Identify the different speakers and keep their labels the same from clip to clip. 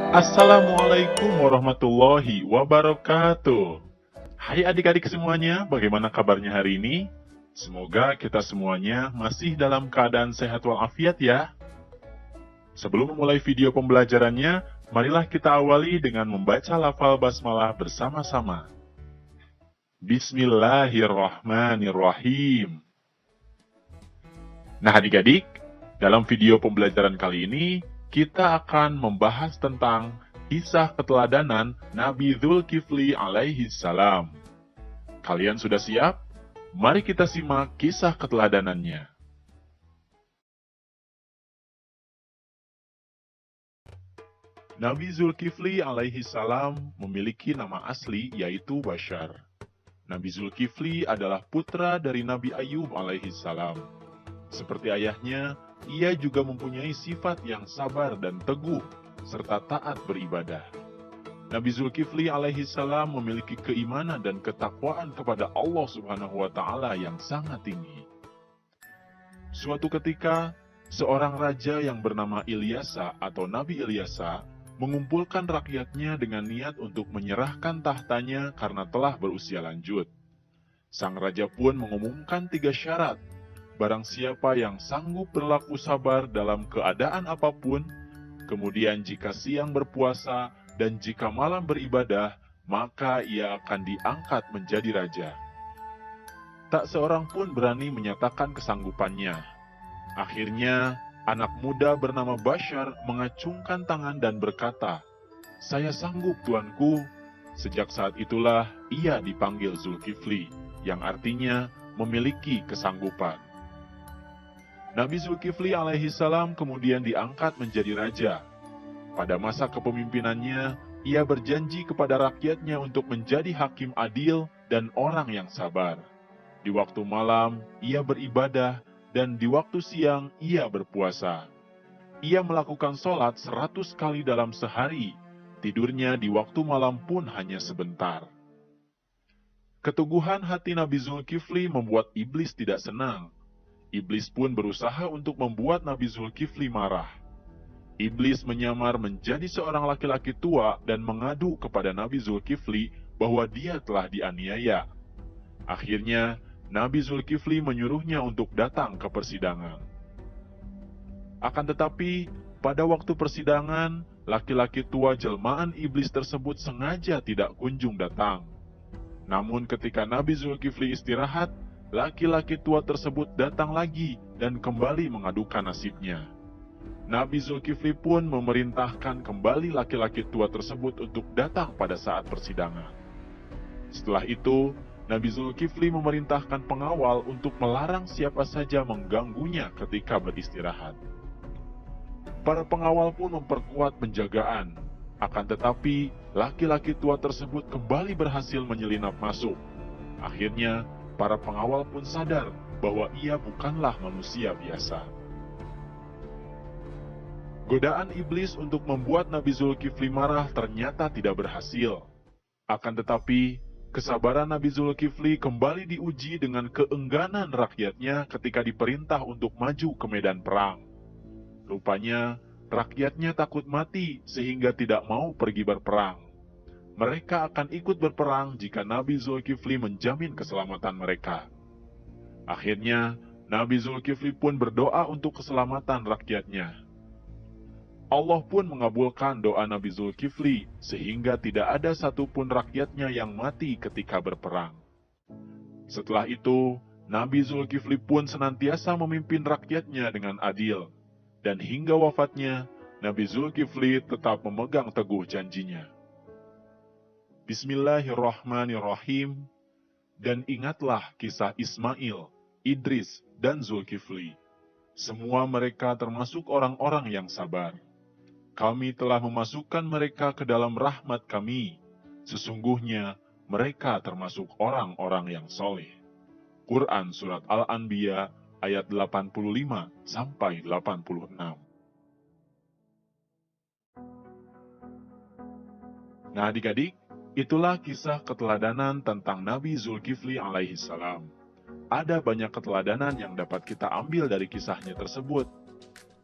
Speaker 1: Assalamualaikum warahmatullahi wabarakatuh. Hai adik-adik semuanya, bagaimana kabarnya hari ini? Semoga kita semuanya masih dalam keadaan sehat walafiat ya. Sebelum memulai video pembelajarannya, marilah kita awali dengan membaca lafal basmalah bersama-sama. Bismillahirrahmanirrahim. Nah adik-adik, dalam video pembelajaran kali ini, kita akan membahas tentang kisah keteladanan Nabi Zulkifli alaihi salam. Kalian sudah siap? Mari kita simak kisah keteladanannya. Nabi Zulkifli alaihi salam memiliki nama asli yaitu Bashar. Nabi Zulkifli adalah putra dari Nabi Ayub alaihi salam. Seperti ayahnya, ia juga mempunyai sifat yang sabar dan teguh, serta taat beribadah. Nabi Zulkifli alaihi salam memiliki keimanan dan ketakwaan kepada Allah Subhanahu wa Ta'ala yang sangat tinggi. Suatu ketika, seorang raja yang bernama Ilyasa atau Nabi Ilyasa mengumpulkan rakyatnya dengan niat untuk menyerahkan tahtanya karena telah berusia lanjut. Sang raja pun mengumumkan 3 syarat. Barang siapa yang sanggup berlaku sabar dalam keadaan apapun, kemudian jika siang berpuasa dan jika malam beribadah, maka ia akan diangkat menjadi raja. Tak seorang pun berani menyatakan kesanggupannya. Akhirnya, anak muda bernama Bashar mengacungkan tangan dan berkata, "Saya sanggup, tuanku." Sejak saat itulah ia dipanggil Zulkifli, yang artinya memiliki kesanggupan. Nabi Zulkifli alaihi salam kemudian diangkat menjadi raja. Pada masa kepemimpinannya, ia berjanji kepada rakyatnya untuk menjadi hakim adil dan orang yang sabar. Di waktu malam, ia beribadah, dan di waktu siang, ia berpuasa. Ia melakukan sholat 100 kali dalam sehari. Tidurnya di waktu malam pun hanya sebentar. Keteguhan hati Nabi Zulkifli membuat iblis tidak senang. Iblis pun berusaha untuk membuat Nabi Zulkifli marah. Iblis menyamar menjadi seorang laki-laki tua dan mengadu kepada Nabi Zulkifli bahwa dia telah dianiaya. Akhirnya, Nabi Zulkifli menyuruhnya untuk datang ke persidangan. Akan tetapi, pada waktu persidangan, laki-laki tua jelmaan iblis tersebut sengaja tidak kunjung datang. Namun ketika Nabi Zulkifli istirahat, laki-laki tua tersebut datang lagi dan kembali mengadukan nasibnya. Nabi Zulkifli pun memerintahkan kembali laki-laki tua tersebut untuk datang pada saat persidangan. Setelah itu, Nabi Zulkifli memerintahkan pengawal untuk melarang siapa saja mengganggunya ketika beristirahat. Para pengawal pun memperkuat penjagaan. Akan tetapi, laki-laki tua tersebut kembali berhasil menyelinap masuk. Akhirnya, para pengawal pun sadar bahwa ia bukanlah manusia biasa. Godaan iblis untuk membuat Nabi Zulkifli marah ternyata tidak berhasil. Akan tetapi, kesabaran Nabi Zulkifli kembali diuji dengan keengganan rakyatnya ketika diperintah untuk maju ke medan perang. Rupanya, rakyatnya takut mati sehingga tidak mau pergi berperang. Mereka akan ikut berperang jika Nabi Zulkifli menjamin keselamatan mereka. Akhirnya, Nabi Zulkifli pun berdoa untuk keselamatan rakyatnya. Allah pun mengabulkan doa Nabi Zulkifli, sehingga tidak ada satupun rakyatnya yang mati ketika berperang. Setelah itu, Nabi Zulkifli pun senantiasa memimpin rakyatnya dengan adil, dan hingga wafatnya, Nabi Zulkifli tetap memegang teguh janjinya. Bismillahirrahmanirrahim. Dan ingatlah kisah Ismail, Idris, dan Zulkifli. Semua mereka termasuk orang-orang yang sabar. Kami telah memasukkan mereka ke dalam rahmat kami. Sesungguhnya mereka termasuk orang-orang yang soleh. Quran Surat Al-Anbiya ayat 85-86. Nah adik-adik, itulah kisah keteladanan tentang Nabi Zulkifli alaihi salam. Ada banyak keteladanan yang dapat kita ambil dari kisahnya tersebut.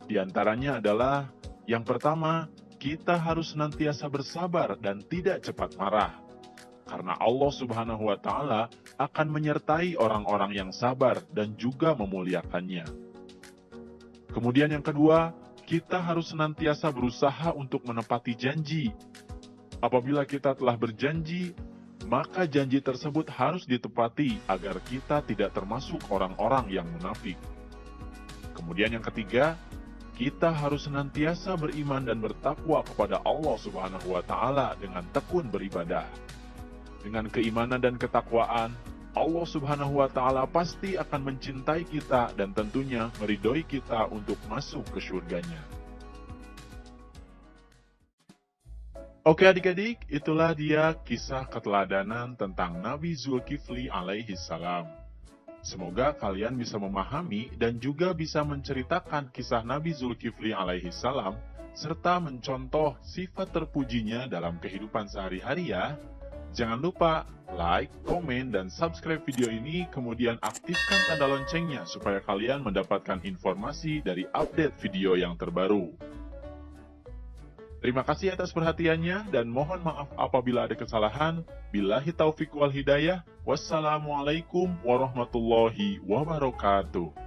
Speaker 1: Di antaranya adalah, yang pertama, kita harus senantiasa bersabar dan tidak cepat marah. Karena Allah Subhanahu wa Ta'ala akan menyertai orang-orang yang sabar dan juga memuliakannya. Kemudian yang kedua, kita harus senantiasa berusaha untuk menepati janji. Apabila kita telah berjanji, maka janji tersebut harus ditepati agar kita tidak termasuk orang-orang yang munafik. Kemudian yang ketiga, kita harus senantiasa beriman dan bertakwa kepada Allah Subhanahu wa Ta'ala dengan tekun beribadah. Dengan keimanan dan ketakwaan, Allah Subhanahu wa Ta'ala pasti akan mencintai kita dan tentunya meridhoi kita untuk masuk ke surganya. Oke adik-adik, itulah dia kisah keteladanan tentang Nabi Zulkifli alaihi salam. Semoga kalian bisa memahami dan juga bisa menceritakan kisah Nabi Zulkifli alaihi salam serta mencontoh sifat terpujinya dalam kehidupan sehari-hari ya. Jangan lupa like, komen, dan subscribe video ini, kemudian aktifkan tanda loncengnya supaya kalian mendapatkan informasi dari update video yang terbaru. Terima kasih atas perhatiannya dan mohon maaf apabila ada kesalahan. Billahi taufiq wal hidayah. Wassalamualaikum warahmatullahi wabarakatuh.